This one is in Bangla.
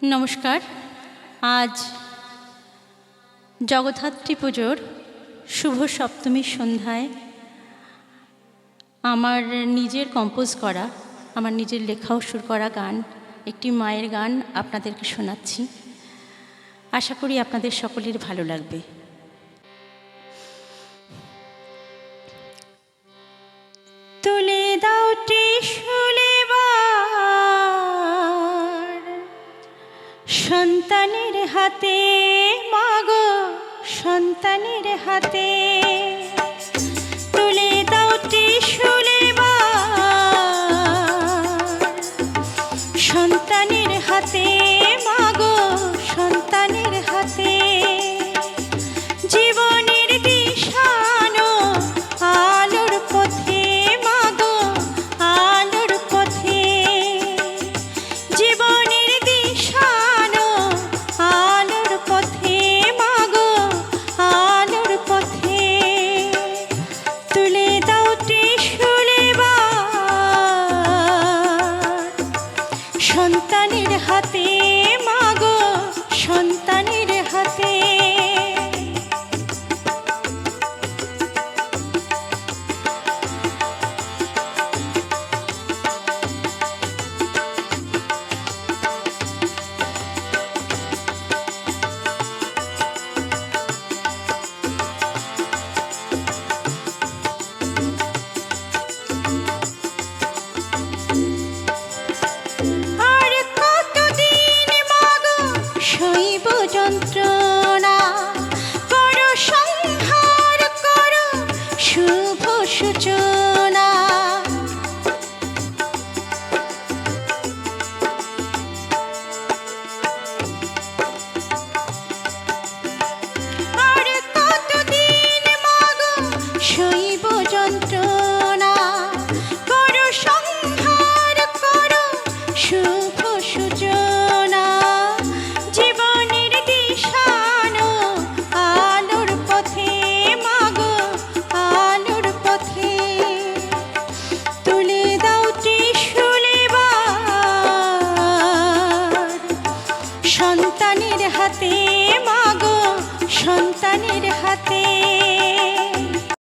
নমস্কার। আজ জগদ্ধাত্রী পুজোর শুভ সপ্তমীর সন্ধ্যায় আমার নিজের কম্পোজ করা, আমার নিজের লেখা ও সুর করা গান, একটি মায়ের গান আপনাদেরকে শোনাচ্ছি। আশা করি আপনাদের সকলের ভালো লাগবে। তুলে দাও ত্রিশূল এবার সন্তানের হাতে, মাগো সন্তানের হাতে। তুলে দাও ত্রিশূল এবার সন্তানের হাতে, মাগো সন্তানের হাতে। জীবনের দিশানো আলোর পথে, মাগো আলোর পথে। জীবনের দিশানো আলোর পথে, মাগো আলোর পথে। তুলে দাও ত্রিশূল এবার সন্তানের হাতে, মাগো সন্তানের হাতে। আর কতদিন মাগো সইব যন্ত্রণা, করো সংহার করো শুভ সূচনা।